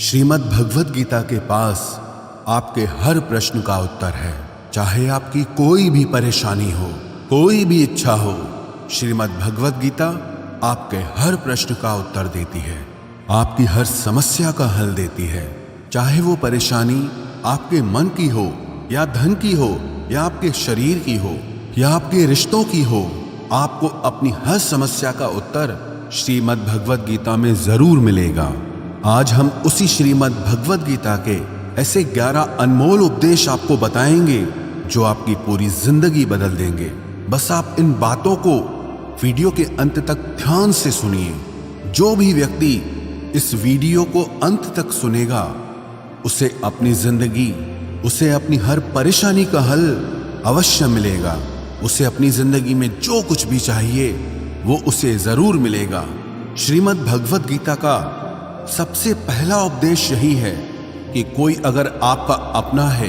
श्रीमद् भगवद गीता के पास आपके हर प्रश्न का उत्तर है। चाहे आपकी कोई भी परेशानी हो, कोई भी इच्छा हो, श्रीमद् भगवद गीता आपके हर प्रश्न का उत्तर देती है, आपकी हर समस्या का हल देती है। चाहे वो परेशानी आपके मन की हो या धन की हो या आपके शरीर की हो या आपके रिश्तों की हो, आपको अपनी हर समस्या का उत्तर श्रीमद् भगवद गीता में जरूर मिलेगा। आज हम उसी श्रीमद् भगवद गीता के ऐसे 11 अनमोल उपदेश आपको बताएंगे जो आपकी पूरी जिंदगी बदल देंगे। बस आप इन बातों को वीडियो के अंत तक ध्यान से सुनिए। जो भी व्यक्ति इस वीडियो को अंत तक सुनेगा, उसे अपनी जिंदगी, उसे अपनी हर परेशानी का हल अवश्य मिलेगा। उसे अपनी जिंदगी में जो कुछ भी चाहिए वो उसे जरूर मिलेगा। श्रीमद् भगवद गीता का सबसे पहला उपदेश यही है कि कोई अगर आपका अपना है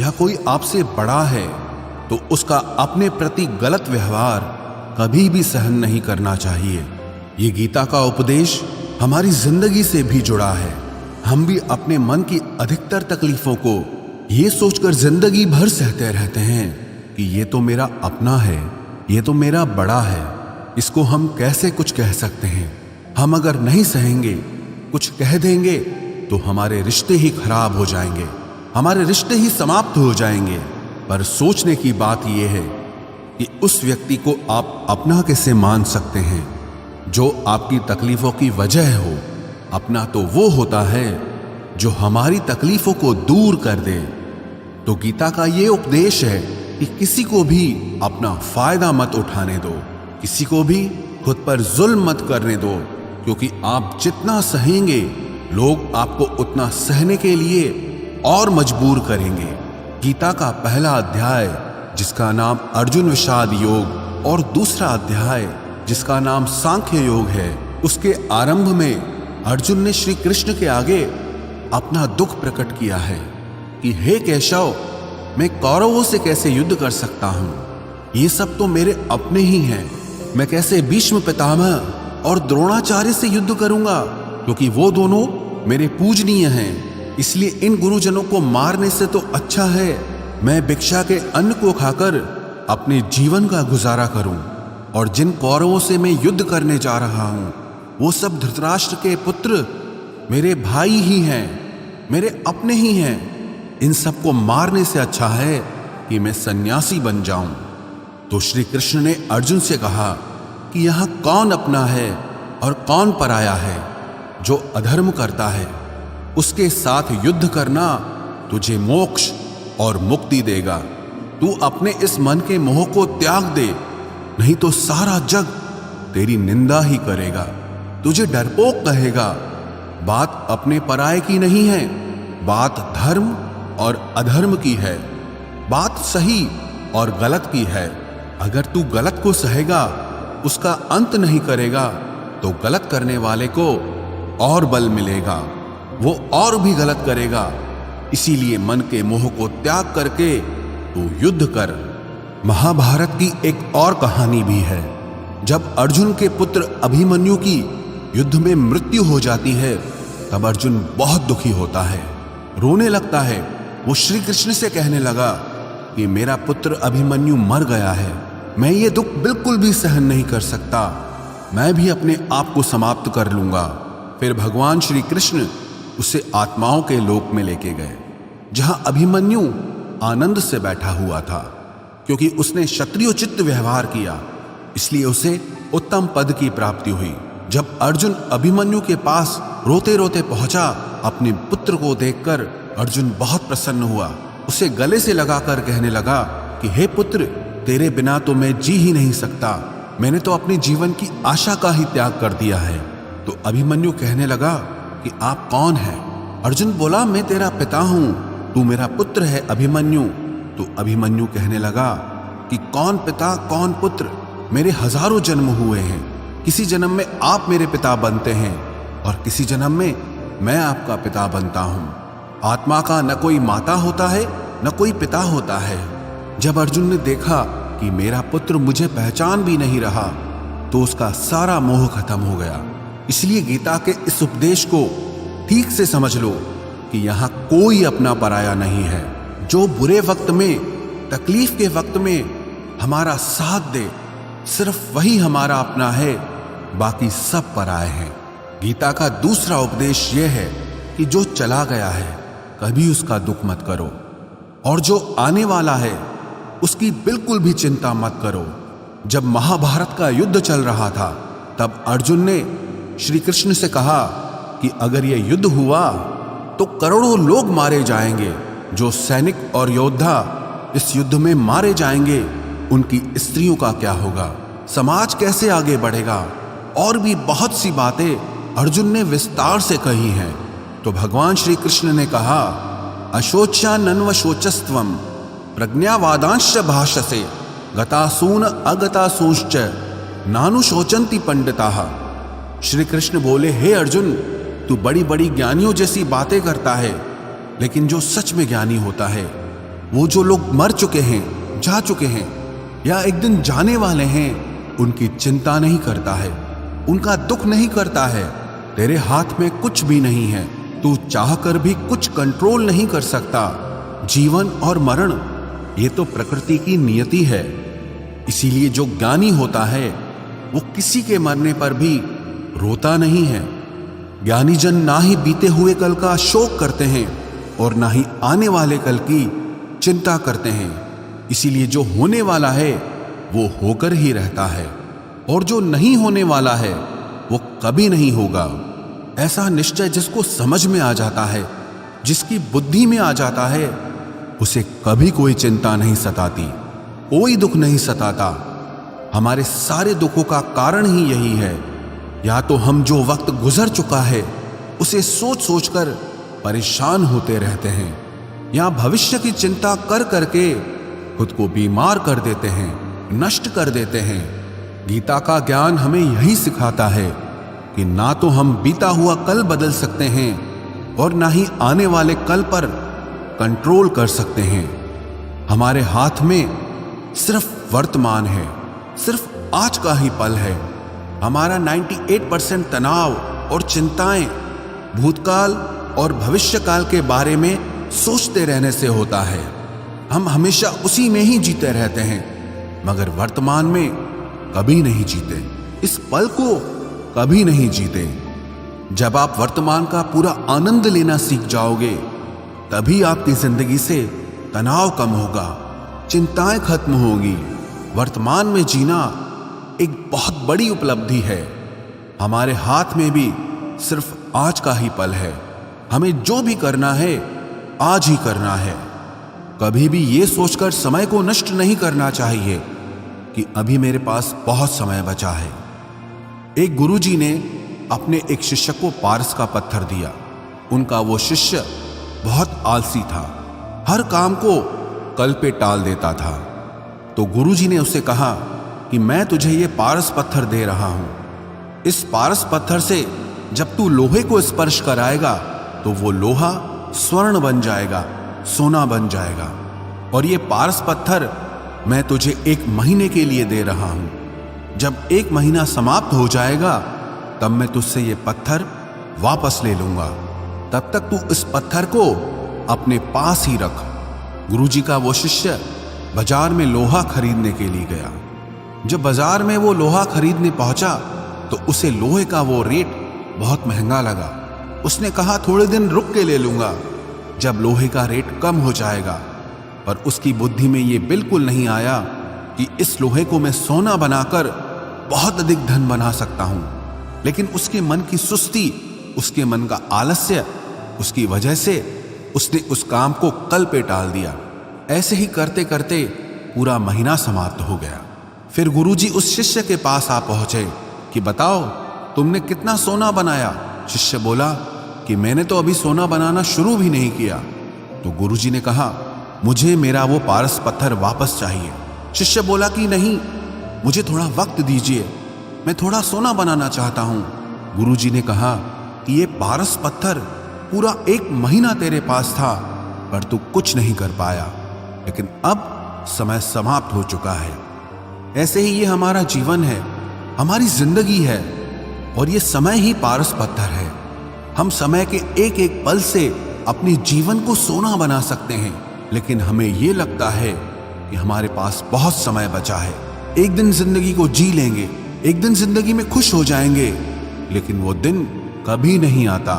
या कोई आपसे बड़ा है तो उसका अपने प्रति गलत व्यवहार कभी भी सहन नहीं करना चाहिए। ये गीता का उपदेश हमारी जिंदगी से भी जुड़ा है। हम भी अपने मन की अधिकतर तकलीफों को ये सोचकर जिंदगी भर सहते रहते हैं कि ये तो मेरा अपना है, ये तो मेरा बड़ा है, इसको हम कैसे कुछ कह सकते हैं। हम अगर नहीं सहेंगे, कुछ कह देंगे तो हमारे रिश्ते ही खराब हो जाएंगे, हमारे रिश्ते ही समाप्त हो जाएंगे। पर सोचने की बात यह है कि उस व्यक्ति को आप अपना कैसे मान सकते हैं जो आपकी तकलीफों की वजह हो। अपना तो वो होता है जो हमारी तकलीफों को दूर कर दे। तो गीता का ये उपदेश है कि किसी को भी अपना फायदा मत उठाने दो, किसी को भी खुद पर जुल्म मत करने दो, क्योंकि आप जितना सहेंगे लोग आपको उतना सहने के लिए और मजबूर करेंगे। गीता का पहला अध्याय जिसका नाम अर्जुन विषाद योग और दूसरा अध्याय जिसका नाम सांख्य योग है, उसके आरंभ में अर्जुन ने श्री कृष्ण के आगे अपना दुख प्रकट किया है कि हे केशव, मैं कौरवों से कैसे युद्ध कर सकता हूं? ये सब तो मेरे अपने ही हैं। मैं कैसे भीष्म पितामह और द्रोणाचार्य से युद्ध करूंगा, क्योंकि वो दोनों मेरे पूजनीय हैं। इसलिए इन गुरुजनों को मारने से तो अच्छा है मैं भिक्षा के अन्न को खाकर अपने जीवन का गुजारा करूं। और जिन कौरवों से मैं युद्ध करने जा रहा हूं वो सब धृतराष्ट्र के पुत्र मेरे भाई ही हैं, मेरे अपने ही हैं। इन सबको मारने से अच्छा है कि मैं सन्यासी बन जाऊं। तो श्री कृष्ण ने अर्जुन से कहा कि यहां कौन अपना है और कौन पराया है। जो अधर्म करता है उसके साथ युद्ध करना तुझे मोक्ष और मुक्ति देगा। तू अपने इस मन के मोह को त्याग दे, नहीं तो सारा जग तेरी निंदा ही करेगा, तुझे डरपोक कहेगा। बात अपने पराये की नहीं है, बात धर्म और अधर्म की है, बात सही और गलत की है। अगर तू गलत को सहेगा, उसका अंत नहीं करेगा, तो गलत करने वाले को और बल मिलेगा, वो और भी गलत करेगा। इसीलिए मन के मोह को त्याग करके तू युद्ध कर। महाभारत की एक और कहानी भी है। जब अर्जुन के पुत्र अभिमन्यु की युद्ध में मृत्यु हो जाती है तब अर्जुन बहुत दुखी होता है, रोने लगता है। वो श्री कृष्ण से कहने लगा कि मेरा पुत्र अभिमन्यु मर गया है, मैं ये दुख बिल्कुल भी सहन नहीं कर सकता, मैं भी अपने आप को समाप्त कर लूंगा। फिर भगवान श्री कृष्ण उसे आत्माओं के लोक में लेके गए, जहां अभिमन्यु आनंद से बैठा हुआ था। क्योंकि उसने क्षत्रियोचित व्यवहार किया, इसलिए उसे उत्तम पद की प्राप्ति हुई। जब अर्जुन अभिमन्यु के पास रोते रोते पहुंचा, अपने पुत्र को देखकर अर्जुन बहुत प्रसन्न हुआ। उसे गले से लगाकर कहने लगा कि हे पुत्र, तेरे बिना तो मैं जी ही नहीं सकता, मैंने तो अपने जीवन की आशा का ही त्याग कर दिया है। तो अभिमन्यु कहने लगा कि आप कौन हैं? अर्जुन बोला, मैं तेरा पिता हूं, तू मेरा पुत्र है अभिमन्यु। तो अभिमन्यु कहने लगा कि कौन पिता कौन पुत्र, मेरे हजारों जन्म हुए हैं। किसी जन्म में आप मेरे पिता बनते हैं और किसी जन्म में मैं आपका पिता बनता हूं। आत्मा का न कोई माता होता है न कोई पिता होता है। जब अर्जुन ने देखा कि मेरा पुत्र मुझे पहचान भी नहीं रहा तो उसका सारा मोह खत्म हो गया। इसलिए गीता के इस उपदेश को ठीक से समझ लो कि यहां कोई अपना पराया नहीं है। जो बुरे वक्त में, तकलीफ के वक्त में हमारा साथ दे, सिर्फ वही हमारा अपना है, बाकी सब पराए हैं। गीता का दूसरा उपदेश यह है कि जो चला गया है कभी उसका दुख मत करो, और जो आने वाला है उसकी बिल्कुल भी चिंता मत करो। जब महाभारत का युद्ध चल रहा था तब अर्जुन ने श्री कृष्ण से कहा कि अगर यह युद्ध हुआ तो करोड़ों लोग मारे जाएंगे। जो सैनिक और योद्धा इस युद्ध में मारे जाएंगे उनकी स्त्रियों का क्या होगा, समाज कैसे आगे बढ़ेगा। और भी बहुत सी बातें अर्जुन ने विस्तार से कही हैं। तो भगवान श्री कृष्ण ने कहा, अशोच्या नन्व शोचस्त्वम प्रज्ञावादांश भाषसे गतासून अगतासूश्च नानु शोचंती पंडिताः। श्री कृष्ण बोले, हे अर्जुन, तू बड़ी बड़ी ज्ञानियों जैसी बातें करता है, लेकिन जो सच में ज्ञानी होता है, वो जो लोग मर चुके हैं, जा चुके हैं या एक दिन जाने वाले हैं, उनकी चिंता नहीं करता है, उनका दुख नहीं करता है। तेरे हाथ में कुछ भी नहीं है, तू चाहकर भी कुछ कंट्रोल नहीं कर सकता। जीवन और मरण ये तो प्रकृति की नियति है। इसीलिए जो ज्ञानी होता है वो किसी के मरने पर भी रोता नहीं है। ज्ञानी जन ना ही बीते हुए कल का शोक करते हैं और ना ही आने वाले कल की चिंता करते हैं। इसीलिए जो होने वाला है वो होकर ही रहता है, और जो नहीं होने वाला है वो कभी नहीं होगा। ऐसा निश्चय जिसको समझ में आ जाता है, जिसकी बुद्धि में आ जाता है, उसे कभी कोई चिंता नहीं सताती, कोई दुख नहीं सताता। हमारे सारे दुखों का कारण ही यही है। या तो हम जो वक्त गुजर चुका है उसे सोच सोचकर परेशान होते रहते हैं, या भविष्य की चिंता कर करके खुद को बीमार कर देते हैं, नष्ट कर देते हैं। गीता का ज्ञान हमें यही सिखाता है कि ना तो हम बीता हुआ कल बदल सकते हैं और ना ही आने वाले कल पर कंट्रोल कर सकते हैं। हमारे हाथ में सिर्फ वर्तमान है, सिर्फ आज का ही पल है। हमारा 98% तनाव और चिंताएं भूतकाल और भविष्यकाल के बारे में सोचते रहने से होता है। हम हमेशा उसी में ही जीते रहते हैं, मगर वर्तमान में कभी नहीं जीते, इस पल को कभी नहीं जीते। जब आप वर्तमान का पूरा आनंद लेना सीख जाओगे, तभी आपकी जिंदगी से तनाव कम होगा, चिंताएं खत्म होगी। वर्तमान में जीना एक बहुत बड़ी उपलब्धि है। हमारे हाथ में भी सिर्फ आज का ही पल है। हमें जो भी करना है आज ही करना है। कभी भी ये सोचकर समय को नष्ट नहीं करना चाहिए कि अभी मेरे पास बहुत समय बचा है। एक गुरुजी ने अपने एक शिष्य को पारस का पत्थर दिया। उनका वो शिष्य बहुत आलसी था, हर काम को कल पे टाल देता था। तो गुरुजी ने उससे कहा कि मैं तुझे ये पारस पत्थर दे रहा हूं। इस पारस पत्थर से जब तू लोहे को स्पर्श कराएगा तो वो लोहा स्वर्ण बन जाएगा, सोना बन जाएगा। और ये पारस पत्थर मैं तुझे 1 महीने के लिए दे रहा हूं। जब 1 महीना समाप्त हो जाएगा तब मैं तुझसे ये पत्थर वापस ले लूंगा। तब तक तू इस पत्थर को अपने पास ही रख। गुरुजी का वो शिष्य बाजार में लोहा खरीदने के लिए गया। जब बाजार में वो लोहा खरीदने पहुंचा तो उसे लोहे का वो रेट बहुत महंगा लगा। उसने कहा थोड़े दिन रुक के ले लूंगा, जब लोहे का रेट कम हो जाएगा। पर उसकी बुद्धि में ये बिल्कुल नहीं आया कि इस लोहे को मैं सोना बनाकर बहुत अधिक धन बना सकता हूं। लेकिन उसके मन की सुस्ती, उसके मन का आलस्य, उसकी वजह से उसने उस काम को कल पे टाल दिया। ऐसे ही करते करते पूरा महीना समाप्त हो गया। फिर गुरुजी उस शिष्य के पास आ पहुंचे कि बताओ तुमने कितना सोना बनाया। शिष्य बोला कि मैंने तो अभी सोना बनाना शुरू भी नहीं किया। तो गुरुजी ने कहा मुझे मेरा वो पारस पत्थर वापस चाहिए। शिष्य बोला कि नहीं, मुझे थोड़ा वक्त दीजिए, मैं थोड़ा सोना बनाना चाहता हूं। गुरुजी ने कहा कि ये पारस पत्थर पूरा 1 महीना तेरे पास था, पर तू कुछ नहीं कर पाया, लेकिन अब समय समाप्त हो चुका है। ऐसे ही ये हमारा जीवन है, हमारी जिंदगी है, और ये समय ही पारस पत्थर है। हम समय के एक एक पल से अपने जीवन को सोना बना सकते हैं, लेकिन हमें यह लगता है कि हमारे पास बहुत समय बचा है, एक दिन जिंदगी को जी लेंगे, एक दिन जिंदगी में खुश हो जाएंगे। लेकिन वो दिन कभी नहीं आता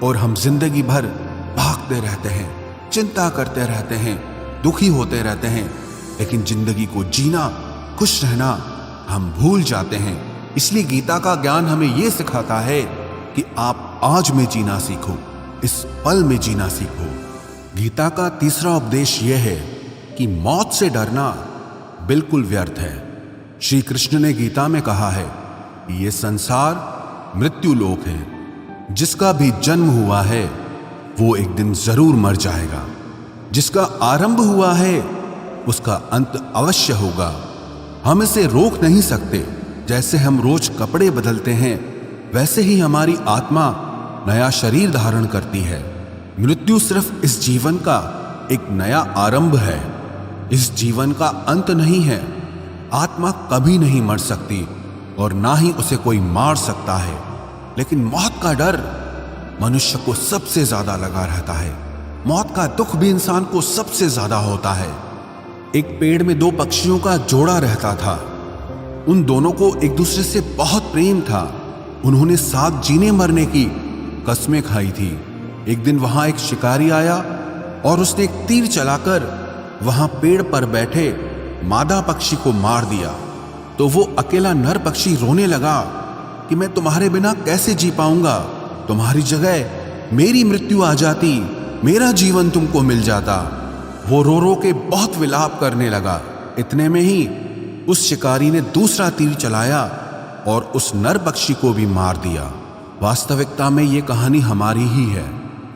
और हम जिंदगी भर भागते रहते हैं, चिंता करते रहते हैं, दुखी होते रहते हैं, लेकिन जिंदगी को जीना, खुश रहना हम भूल जाते हैं। इसलिए गीता का ज्ञान हमें यह सिखाता है कि आप आज में जीना सीखो, इस पल में जीना सीखो। गीता का तीसरा उपदेश यह है कि मौत से डरना बिल्कुल व्यर्थ है। श्री कृष्ण ने गीता में कहा है कि यह संसार मृत्यु लोक है, जिसका भी जन्म हुआ है वो एक दिन जरूर मर जाएगा, जिसका आरंभ हुआ है उसका अंत अवश्य होगा। हम इसे रोक नहीं सकते। जैसे हम रोज कपड़े बदलते हैं, वैसे ही हमारी आत्मा नया शरीर धारण करती है। मृत्यु सिर्फ इस जीवन का एक नया आरंभ है, इस जीवन का अंत नहीं है। आत्मा कभी नहीं मर सकती और ना ही उसे कोई मार सकता है, लेकिन मौत का डर मनुष्य को सबसे ज्यादा लगा रहता है। मौत का दुख भी इंसान को सबसे ज्यादा होता है। एक पेड़ में दो पक्षियों का जोड़ा रहता था। उन दोनों को एक दूसरे से बहुत प्रेम था। उन्होंने साथ जीने मरने की कस्में खाई थी। एक दिन वहां एक शिकारी आया और उसने एक तीर चलाकर वहां पेड़ पर बैठे मादा पक्षी को मार दिया। तो वो अकेला नर पक्षी रोने लगा कि मैं तुम्हारे बिना कैसे जी पाऊंगा, तुम्हारी जगह मेरी मृत्यु आ जाती, मेरा जीवन तुमको मिल जाता। वो रो रो के बहुत विलाप करने लगा। इतने में ही उस शिकारी ने दूसरा तीर चलाया और उस नर पक्षी को भी मार दिया। वास्तविकता में ये कहानी हमारी ही है।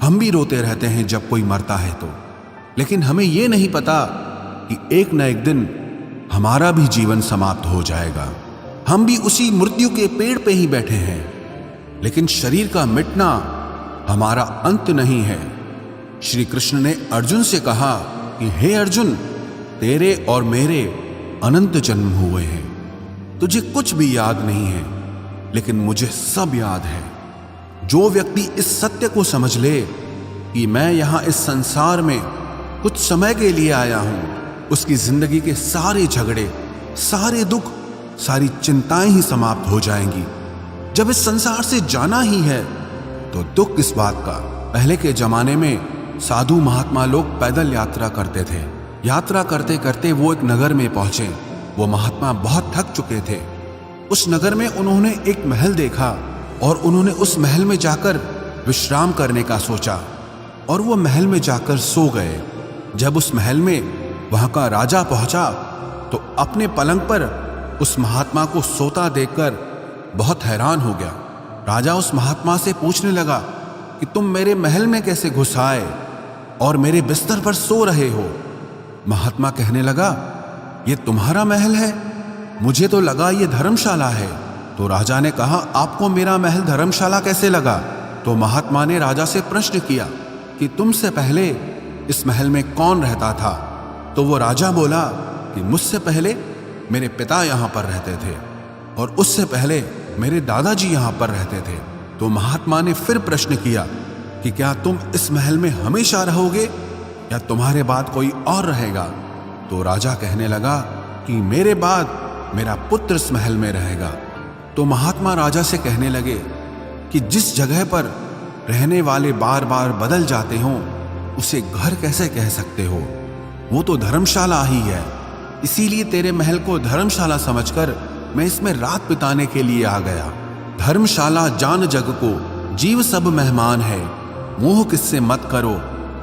हम भी रोते रहते हैं जब कोई मरता है तो, लेकिन हमें ये नहीं पता कि एक न एक दिन हमारा भी जीवन समाप्त हो जाएगा। हम भी उसी मृत्यु के पेड़ पे ही बैठे हैं, लेकिन शरीर का मिटना हमारा अंत नहीं है। श्री कृष्ण ने अर्जुन से कहा कि हे अर्जुन, तेरे और मेरे अनंत जन्म हुए हैं, तुझे कुछ भी याद नहीं है, लेकिन मुझे सब याद है। जो व्यक्ति इस सत्य को समझ ले कि मैं यहां इस संसार में कुछ समय के लिए आया हूं, उसकी जिंदगी के सारे झगड़े, सारे दुख, सारी चिंताएं ही समाप्त हो जाएंगी। जब इस संसार से जाना ही है तो दुख किस बात का। पहले के जमाने में साधु महात्मा लोग पैदल यात्रा करते थे। यात्रा करते करते वो एक नगर में पहुंचे। वो महात्मा बहुत थक चुके थे। उस नगर में उन्होंने एक महल देखा और उन्होंने उस महल में जाकर विश्राम करने का सोचा और वो महल में जाकर सो गए। जब उस महल में वहां का राजा पहुंचा तो अपने पलंग पर उस महात्मा को सोता देखकर बहुत हैरान हो गया। राजा उस महात्मा से पूछने लगा कि तुम मेरे महल में कैसे घुस आए और मेरे बिस्तर पर सो रहे हो। महात्मा कहने लगा, ये तुम्हारा महल है, मुझे तो लगा ये धर्मशाला है। तो राजा ने कहा, आपको मेरा महल धर्मशाला कैसे लगा? तो महात्मा ने राजा से प्रश्न किया कि तुमसे पहले इस महल में कौन रहता था? तो वो राजा बोला कि मुझसे पहले मेरे पिता यहाँ पर रहते थे और उससे पहले मेरे दादाजी यहाँ पर रहते थे। तो महात्मा ने फिर प्रश्न किया कि क्या तुम इस महल में हमेशा रहोगे या तुम्हारे बाद कोई और रहेगा? तो राजा कहने लगा कि मेरे बाद मेरा पुत्र इस महल में रहेगा। तो महात्मा राजा से कहने लगे कि जिस जगह पर रहने वाले बार बार बदल जाते हों उसे घर कैसे कह सकते हो? वो तो धर्मशाला ही है। इसीलिए तेरे महल को धर्मशाला समझकर मैं इसमें रात बिताने के लिए आ गया। धर्मशाला जान जग को, जीव सब मेहमान है, मोह किससे मत करो,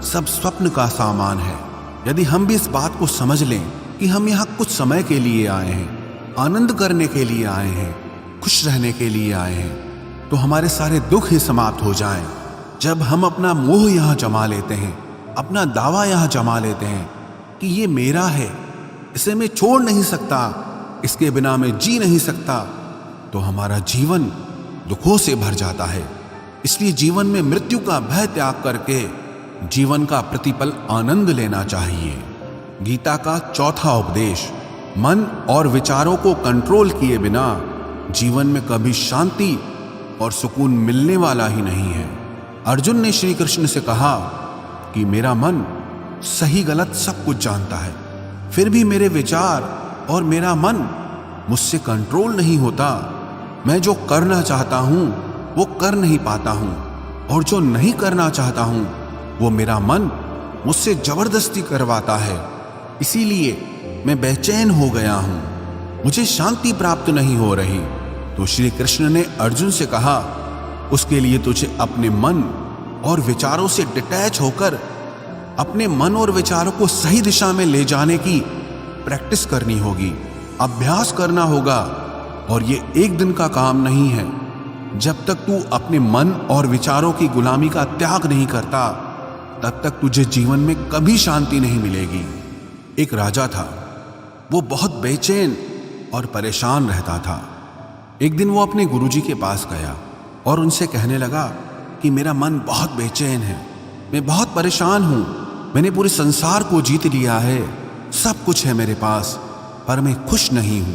सब स्वप्न का सामान है। यदि हम भी इस बात को समझ लें कि हम यहाँ कुछ समय के लिए आए हैं, आनंद करने के लिए आए हैं, खुश रहने के लिए आए हैं, तो हमारे सारे दुख ही समाप्त हो जाएं। जब हम अपना मोह यहाँ जमा लेते हैं, अपना दावा यहाँ जमा लेते हैं कि ये मेरा है, इसे मैं छोड़ नहीं सकता, इसके बिना मैं जी नहीं सकता, तो हमारा जीवन दुखों से भर जाता है। इसलिए जीवन में मृत्यु का भय त्याग करके जीवन का प्रतिपल आनंद लेना चाहिए। गीता का चौथा उपदेश, मन और विचारों को कंट्रोल किए बिना जीवन में कभी शांति और सुकून मिलने वाला ही नहीं है। अर्जुन ने श्री कृष्ण से कहा कि मेरा मन सही गलत सब कुछ जानता है, फिर भी मेरे विचार और मेरा मन मुझसे कंट्रोल नहीं होता। मैं जो करना चाहता हूं वो कर नहीं पाता हूं, और जो नहीं करना चाहता हूं वो मेरा मन मुझसे जबरदस्ती करवाता है। इसीलिए मैं बेचैन हो गया हूं, मुझे शांति प्राप्त नहीं हो रही। तो श्री कृष्ण ने अर्जुन से कहा, उसके लिए तुझे अपने मन और विचारों से डिटैच होकर अपने मन और विचारों को सही दिशा में ले जाने की प्रैक्टिस करनी होगी, अभ्यास करना होगा। और ये एक दिन का काम नहीं है। जब तक तू अपने मन और विचारों की गुलामी का त्याग नहीं करता, तब तक तुझे जीवन में कभी शांति नहीं मिलेगी। एक राजा था, वो बहुत बेचैन और परेशान रहता था। एक दिन वो अपने गुरुजी के पास गया और उनसे कहने लगा कि मेरा मन बहुत बेचैन है, मैं बहुत परेशान हूं, मैंने पूरे संसार को जीत लिया है, सब कुछ है मेरे पास, पर मैं खुश नहीं हूं,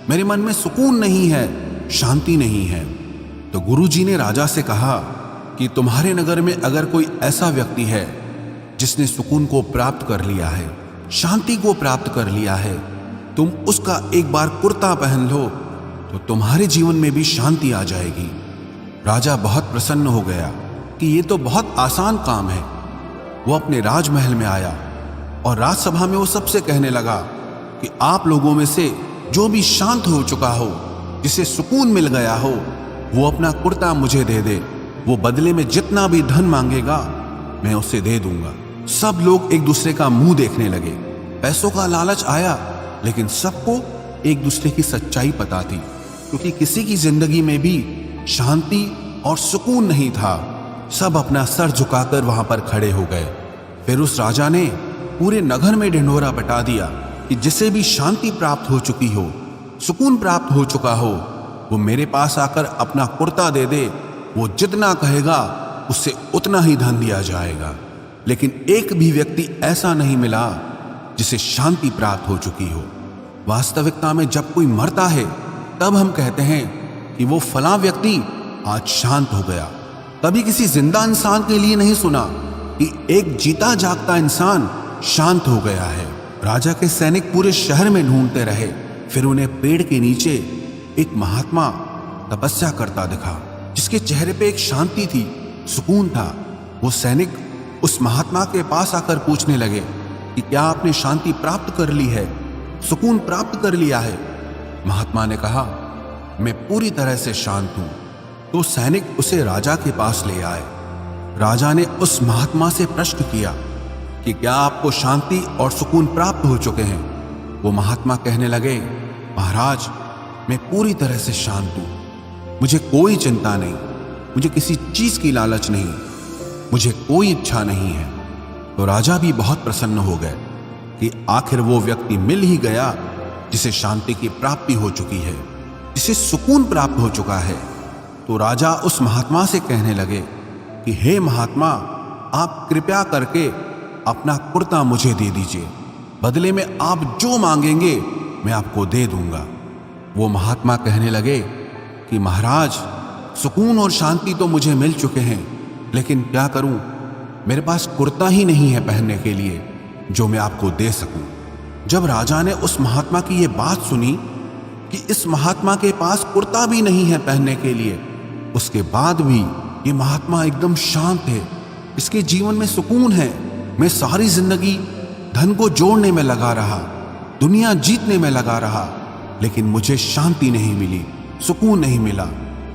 मेरे मन में सुकून नहीं है, शांति नहीं है। तो गुरुजी ने राजा से कहा कि तुम्हारे नगर में अगर कोई ऐसा व्यक्ति है जिसने सुकून को प्राप्त कर लिया है, शांति को प्राप्त कर लिया है, तुम उसका एक बार कुर्ता पहन लो तो तुम्हारे जीवन में भी शांति आ जाएगी। राजा बहुत प्रसन्न हो गया कि ये तो बहुत आसान काम है। वो अपने राजमहल में आया और राजसभा में वो सबसे कहने लगा कि आप लोगों में से जो भी शांत हो चुका हो, जिसे सुकून मिल गया हो, वो अपना कुर्ता मुझे दे दे। वो बदले में जितना भी धन मांगेगा मैं उसे दे दूंगा। सब लोग एक दूसरे का मुंह देखने लगे। पैसों का लालच आया, लेकिन सबको एक दूसरे की सच्चाई पता थी, क्योंकि किसी की जिंदगी में भी शांति और सुकून नहीं था। सब अपना सर झुकाकर वहां पर खड़े हो गए। फिर उस राजा ने पूरे नगर में ढिंढोरा पिटा दिया कि जिसे भी शांति प्राप्त हो चुकी हो, सुकून प्राप्त हो चुका हो, वो मेरे पास आकर अपना कुर्ता दे दे। वो जितना कहेगा उससे उतना ही धन दिया जाएगा। लेकिन एक भी व्यक्ति ऐसा नहीं मिला जिसे शांति प्राप्त हो चुकी हो। वास्तविकता में जब कोई मरता है तब हम कहते हैं कि वो फलां व्यक्ति आज शांत हो गया। कभी किसी जिंदा इंसान के लिए नहीं सुना कि एक जीता जागता इंसान शांत हो गया है। राजा के सैनिक पूरे शहर में ढूंढते रहे, फिर उन्हें पेड़ के नीचे एक महात्मा तपस्या करता दिखा, जिसके चेहरे पे एक शांति थी, सुकून था। वो सैनिक उस महात्मा के पास आकर पूछने लगे कि क्या आपने शांति प्राप्त कर ली है, सुकून प्राप्त कर लिया है? महात्मा ने कहा, मैं पूरी तरह से शांत हूं। तो सैनिक उसे राजा के पास ले आए। राजा ने उस महात्मा से प्रश्न किया कि क्या आपको शांति और सुकून प्राप्त हो चुके हैं? वो महात्मा कहने लगे, महाराज, मैं पूरी तरह से शांत हूं, मुझे कोई चिंता नहीं, मुझे किसी चीज की लालच नहीं, मुझे कोई इच्छा नहीं है। तो राजा भी बहुत प्रसन्न हो गए कि आखिर वो व्यक्ति मिल ही गया जिसे शांति की प्राप्ति हो चुकी है, जिसे सुकून प्राप्त हो चुका है। तो राजा उस महात्मा से कहने लगे कि हे महात्मा, आप कृपया करके अपना कुर्ता मुझे दे दीजिए, बदले में आप जो मांगेंगे मैं आपको दे दूंगा। वो महात्मा कहने लगे कि महाराज, सुकून और शांति तो मुझे मिल चुके हैं, लेकिन क्या करूं, मेरे पास कुर्ता ही नहीं है पहनने के लिए जो मैं आपको दे सकूं। जब राजा ने उस महात्मा की ये बात सुनी कि इस महात्मा के पास कुर्ता भी नहीं है पहनने के लिए, उसके बाद भी ये महात्मा एकदम शांत है, इसके जीवन में सुकून है। मैं सारी जिंदगी धन को जोड़ने में लगा रहा, दुनिया जीतने में लगा रहा, लेकिन मुझे शांति नहीं मिली, सुकून नहीं मिला,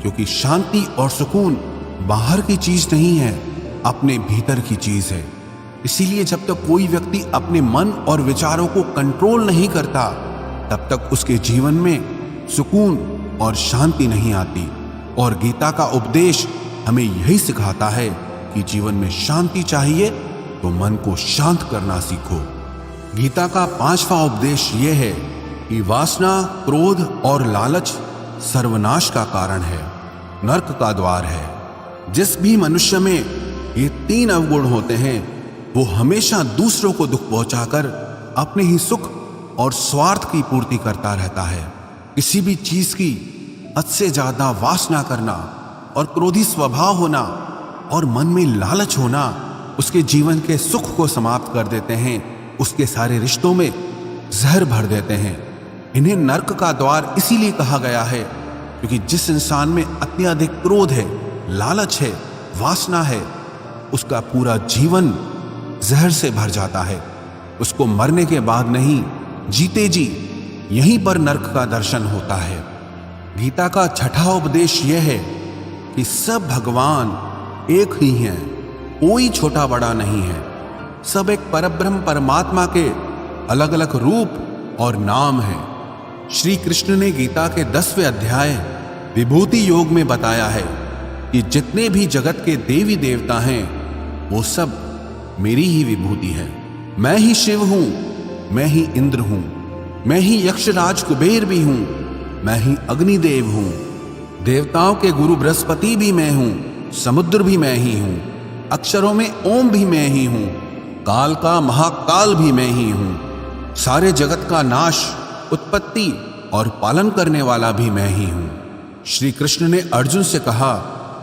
क्योंकि शांति और सुकून बाहर की चीज नहीं है, अपने भीतर की चीज है। इसीलिए जब तक कोई व्यक्ति अपने मन और विचारों को कंट्रोल नहीं करता, तब तक उसके जीवन में सुकून और शांति नहीं आती। और गीता का उपदेश हमें यही सिखाता है कि जीवन में शांति चाहिए तो मन को शांत करना सीखो। गीता का 5वां उपदेश यह है कि वासना, क्रोध और लालच सर्वनाश का कारण है, नरक का द्वार है। जिस भी मनुष्य में ये 3 अवगुण होते हैं, वो हमेशा दूसरों को दुख पहुंचाकर अपने ही सुख और स्वार्थ की पूर्ति करता रहता है। किसी भी चीज की हद से ज्यादा वासना करना और क्रोधी स्वभाव होना और मन में लालच होना उसके जीवन के सुख को समाप्त कर देते हैं, उसके सारे रिश्तों में जहर भर देते हैं। इन्हें नर्क का द्वार इसीलिए कहा गया है क्योंकि जिस इंसान में अत्यधिक क्रोध है, लालच है, वासना है, उसका पूरा जीवन जहर से भर जाता है। उसको मरने के बाद नहीं, जीते जी यहीं पर नर्क का दर्शन होता है। गीता का छठा उपदेश यह है कि सब भगवान एक ही हैं, कोई छोटा बड़ा नहीं है। सब एक परब्रह्म परमात्मा के अलग अलग रूप और नाम हैं। श्री कृष्ण ने गीता के 10वें अध्याय विभूति योग में बताया है कि जितने भी जगत के देवी देवता हैं वो सब मेरी ही विभूति है। मैं ही शिव हूं, मैं ही इंद्र हूं, मैं ही यक्षराज कुबेर भी हूं, मैं ही अग्निदेव हूं, देवताओं के गुरु बृहस्पति भी मैं हूं, समुद्र भी मैं ही हूं, अक्षरों में ओम भी मैं ही हूं, काल का महाकाल भी मैं ही हूं, सारे जगत का नाश, उत्पत्ति और पालन करने वाला भी मैं ही हूं। श्री कृष्ण ने अर्जुन से कहा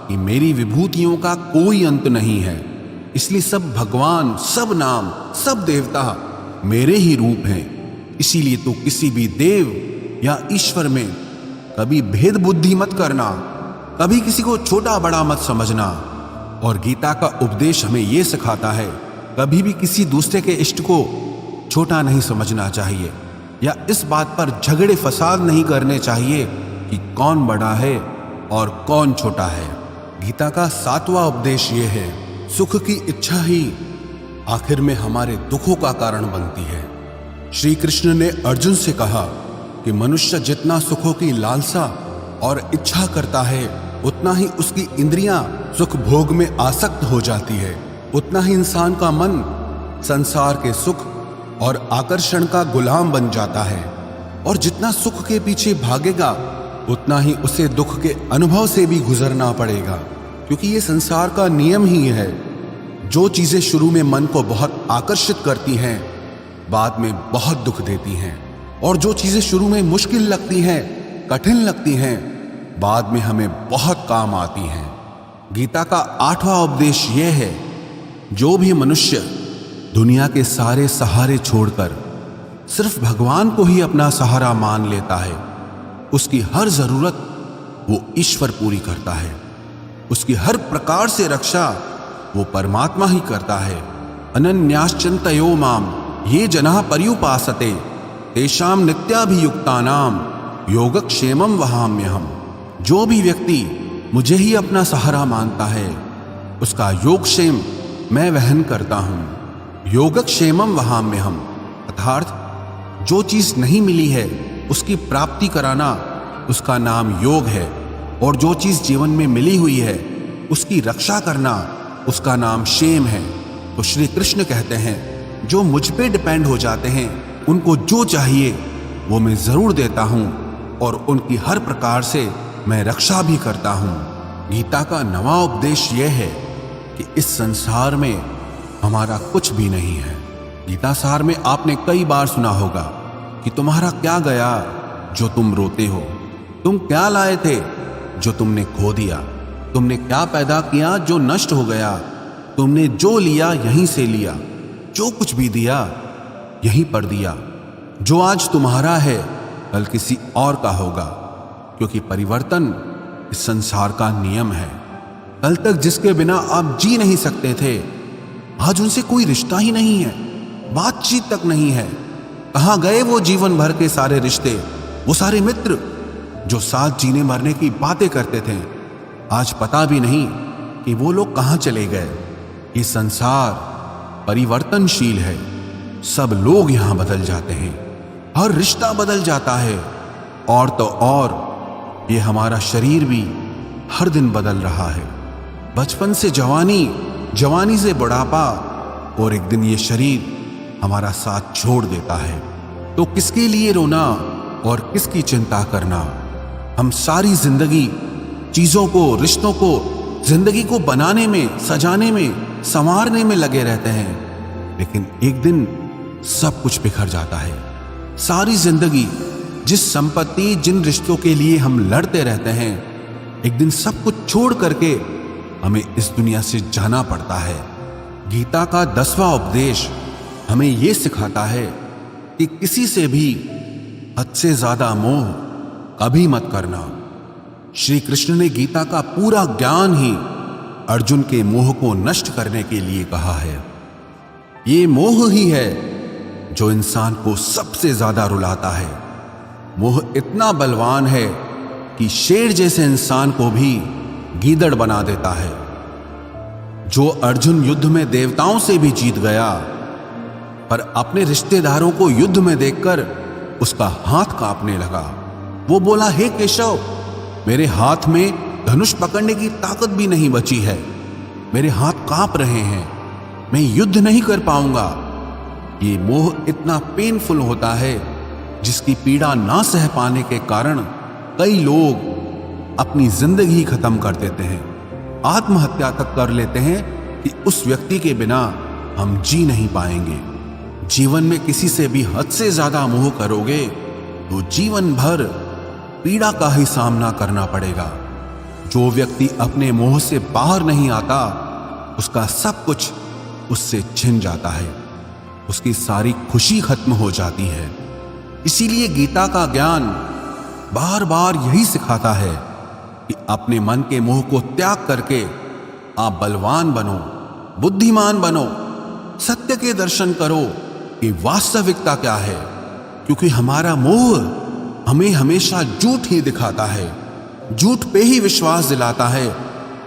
कि मेरी विभूतियों का कोई अंत नहीं है, इसलिए सब भगवान, सब नाम, सब देवता मेरे ही रूप हैं। इसीलिए तो किसी भी देव या ईश्वर में कभी भेद बुद्धि मत करना, कभी किसी को छोटा बड़ा मत समझना। और गीता का उपदेश हमें यह सिखाता है कभी भी किसी दूसरे के इष्ट को छोटा नहीं समझना चाहिए या इस बात पर झगड़े फसाद नहीं करने चाहिए कि कौन बड़ा है और कौन छोटा है। गीता का 7वां उपदेश यह है, सुख की इच्छा ही आखिर में हमारे दुखों का कारण बनती है। श्री कृष्ण ने अर्जुन से कहा कि मनुष्य जितना सुखों की लालसा और इच्छा करता है उतना ही उसकी इंद्रियां सुख भोग में आसक्त हो जाती है, उतना ही इंसान का मन संसार के सुख और आकर्षण का गुलाम बन जाता है। और जितना सुख के पीछे भागेगा उतना ही उसे दुख के अनुभव से भी गुजरना पड़ेगा, क्योंकि ये संसार का नियम ही है। जो चीजें शुरू में मन को बहुत आकर्षित करती हैं बाद में बहुत दुख देती हैं, और जो चीजें शुरू में मुश्किल लगती हैं, कठिन लगती हैं, बाद में हमें बहुत काम आती हैं। गीता का 8वां उपदेश यह है, जो भी मनुष्य दुनिया के सारे सहारे छोड़कर सिर्फ भगवान को ही अपना सहारा मान लेता है, उसकी हर जरूरत वो ईश्वर पूरी करता है, उसकी हर प्रकार से रक्षा वो परमात्मा ही करता है। अनन्याश्चिन्तयो माम ये जनाः पर्युपासते तेषां नित्याभियुक्तानां योगक्षेमं वहाम्यहम्। जो भी व्यक्ति मुझे ही अपना सहारा मानता है उसका योगक्षेम मैं वहन करता हूँ। योगक्षेमं वहाम्यहम् अर्थात जो चीज नहीं मिली है उसकी प्राप्ति कराना उसका नाम योग है, और जो चीज जीवन में मिली हुई है उसकी रक्षा करना उसका नाम क्षेम है। तो श्री कृष्ण कहते हैं जो मुझ पे डिपेंड हो जाते हैं उनको जो चाहिए वो मैं जरूर देता हूँ और उनकी हर प्रकार से मैं रक्षा भी करता हूँ। गीता का 9वां उपदेश यह है कि इस संसार में हमारा कुछ भी नहीं है। गीता सार में आपने कई बार सुना होगा कि तुम्हारा क्या गया जो तुम रोते हो, तुम क्या लाए थे जो तुमने खो दिया, तुमने क्या पैदा किया जो नष्ट हो गया, तुमने जो लिया यहीं से लिया, जो कुछ भी दिया यहीं पर दिया। जो आज तुम्हारा है कल किसी और का होगा, क्योंकि परिवर्तन इस संसार का नियम है। कल तक जिसके बिना आप जी नहीं सकते थे आज उनसे कोई रिश्ता ही नहीं है, बातचीत तक नहीं है। कहाँ गए वो जीवन भर के सारे रिश्ते, वो सारे मित्र जो साथ जीने मरने की बातें करते थे, आज पता भी नहीं कि वो लोग कहाँ चले गए। ये संसार परिवर्तनशील है, सब लोग यहां बदल जाते हैं, हर रिश्ता बदल जाता है, और तो और ये हमारा शरीर भी हर दिन बदल रहा है। बचपन से जवानी, जवानी से बुढ़ापा, और एक दिन ये शरीर हमारा साथ छोड़ देता है। तो किसके लिए रोना और किसकी चिंता करना। हम सारी जिंदगी चीजों को, रिश्तों को, जिंदगी को बनाने में, सजाने में, संवारने में लगे रहते हैं, लेकिन एक दिन सब कुछ बिखर जाता है। सारी जिंदगी जिस संपत्ति, जिन रिश्तों के लिए हम लड़ते रहते हैं, एक दिन सब कुछ छोड़ करके हमें इस दुनिया से जाना पड़ता है। गीता का 10वां उपदेश हमें यह सिखाता है कि किसी से भी हद से ज्यादा मोह कभी मत करना। श्री कृष्ण ने गीता का पूरा ज्ञान ही अर्जुन के मोह को नष्ट करने के लिए कहा है। ये मोह ही है जो इंसान को सबसे ज्यादा रुलाता है। मोह इतना बलवान है कि शेर जैसे इंसान को भी गीदड़ बना देता है। जो अर्जुन युद्ध में देवताओं से भी जीत गया, पर अपने रिश्तेदारों को युद्ध में देखकर उसका हाथ कांपने लगा। वो बोला, हे केशव, मेरे हाथ में धनुष पकड़ने की ताकत भी नहीं बची है, मेरे हाथ कांप रहे हैं, मैं युद्ध नहीं कर पाऊंगा। ये मोह इतना पेनफुल होता है जिसकी पीड़ा ना सह पाने के कारण कई लोग अपनी जिंदगी खत्म कर देते हैं, आत्महत्या तक कर लेते हैं कि उस व्यक्ति के बिना हम जी नहीं पाएंगे। जीवन में किसी से भी हद से ज्यादा मोह करोगे तो जीवन भर पीड़ा का ही सामना करना पड़ेगा। जो व्यक्ति अपने मोह से बाहर नहीं आता, उसका सब कुछ उससे छिन जाता है, उसकी सारी खुशी खत्म हो जाती है। इसीलिए गीता का ज्ञान बार बार यही सिखाता है कि अपने मन के मोह को त्याग करके आप बलवान बनो, बुद्धिमान बनो, सत्य के दर्शन करो कि वास्तविकता क्या है। क्योंकि हमारा मोह हमें हमेशा झूठ ही दिखाता है, झूठ पे ही विश्वास दिलाता है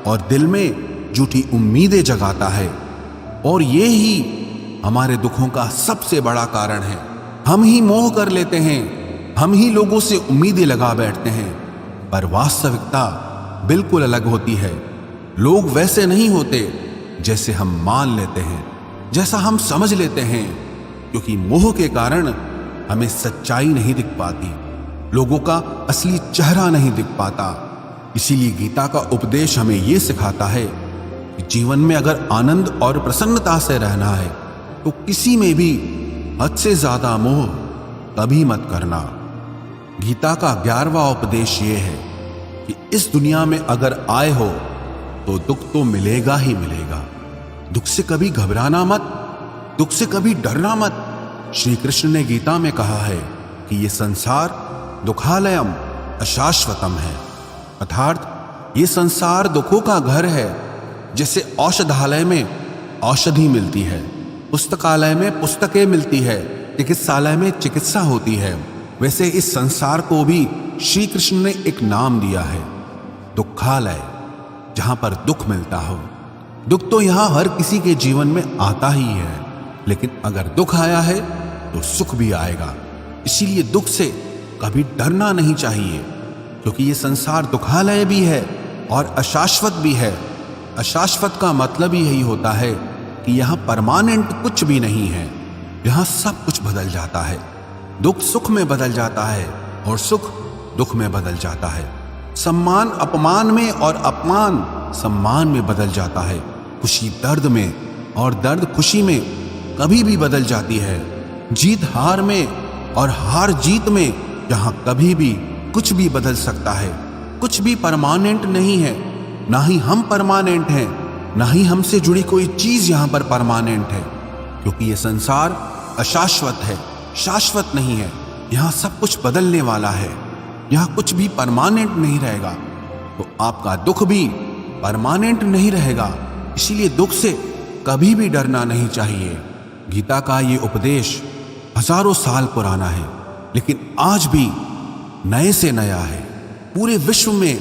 और दिल में झूठी उम्मीदें जगाता है। और ये ही हमारे दुखों का सबसे बड़ा कारण है। हम ही मोह कर लेते हैं, हम ही लोगों से उम्मीदें लगा बैठते हैं, पर वास्तविकता बिल्कुल अलग होती है। लोग वैसे नहीं होते जैसे हम मान लेते हैं, जैसा हम समझ लेते हैं, क्योंकि मोह के कारण हमें सच्चाई नहीं दिख पाती, लोगों का असली चेहरा नहीं दिख पाता। इसीलिए गीता का उपदेश हमें यह सिखाता है कि जीवन में अगर आनंद और प्रसन्नता से रहना है तो किसी में भी हद से ज्यादा मोह कभी मत करना। गीता का 11वां उपदेश ये है कि इस दुनिया में अगर आए हो तो दुख तो मिलेगा ही मिलेगा। दुख से कभी घबराना मत, दुख से कभी डरना मत। श्री कृष्ण ने गीता में कहा है कि ये संसार दुखालयम अशाश्वतम है, अर्थात ये संसार दुखों का घर है। जैसे औषधालय में औषधि मिलती है, पुस्तकालय में पुस्तकें मिलती है, चिकित्सालय में चिकित्सा होती है, वैसे इस संसार को भी श्री कृष्ण ने एक नाम दिया है, दुखालय, जहां पर दुख मिलता हो। दुख तो यहां हर किसी के जीवन में आता ही है, लेकिन अगर दुख आया है तो सुख भी आएगा। इसीलिए दुख से कभी डरना नहीं चाहिए, क्योंकि ये संसार दुखालय भी है और अशाश्वत भी है। अशाश्वत का मतलब ही यही होता है कि यहाँ परमानेंट कुछ भी नहीं है, यहाँ सब कुछ बदल जाता है। दुख सुख में बदल जाता है और सुख दुख में बदल जाता है। सम्मान अपमान में और अपमान सम्मान में बदल जाता है। खुशी दर्द में और दर्द खुशी में कभी भी बदल जाती है। जीत हार में और हार जीत में यहाँ कभी भी कुछ भी बदल सकता है। कुछ भी परमानेंट नहीं है, ना ही हम परमानेंट हैं, ना ही हमसे जुड़ी कोई चीज यहाँ पर परमानेंट है, क्योंकि ये संसार अशाश्वत है, शाश्वत नहीं है। यहाँ सब कुछ बदलने वाला है, यहाँ कुछ भी परमानेंट नहीं रहेगा। तो आपका दुख भी परमानेंट नहीं रहेगा, इसीलिए दुख से कभी भी डरना नहीं चाहिए। गीता का ये उपदेश हजारों साल पुराना है, लेकिन आज भी नए से नया है। पूरे विश्व में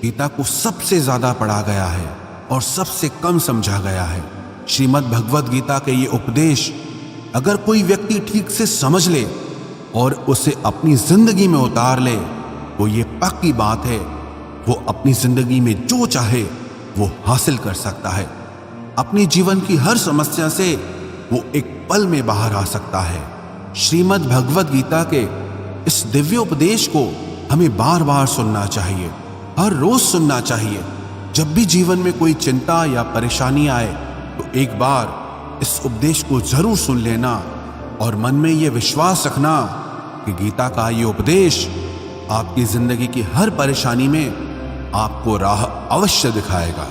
गीता को सबसे ज्यादा पढ़ा गया है और सबसे कम समझा गया है। श्रीमद् भगवद गीता के ये उपदेश अगर कोई व्यक्ति ठीक से समझ ले और उसे अपनी जिंदगी में उतार ले तो ये पक्की बात है, वो अपनी जिंदगी में जो चाहे वो हासिल कर सकता है। अपने जीवन की हर समस्या से वो एक पल में बाहर आ सकता है। श्रीमद् भगवद गीता के इस दिव्य उपदेश को हमें बार बार सुनना चाहिए, हर रोज सुनना चाहिए। जब भी जीवन में कोई चिंता या परेशानी आए तो एक बार इस उपदेश को जरूर सुन लेना और मन में ये विश्वास रखना कि गीता का ये उपदेश आपकी जिंदगी की हर परेशानी में आपको राह अवश्य दिखाएगा।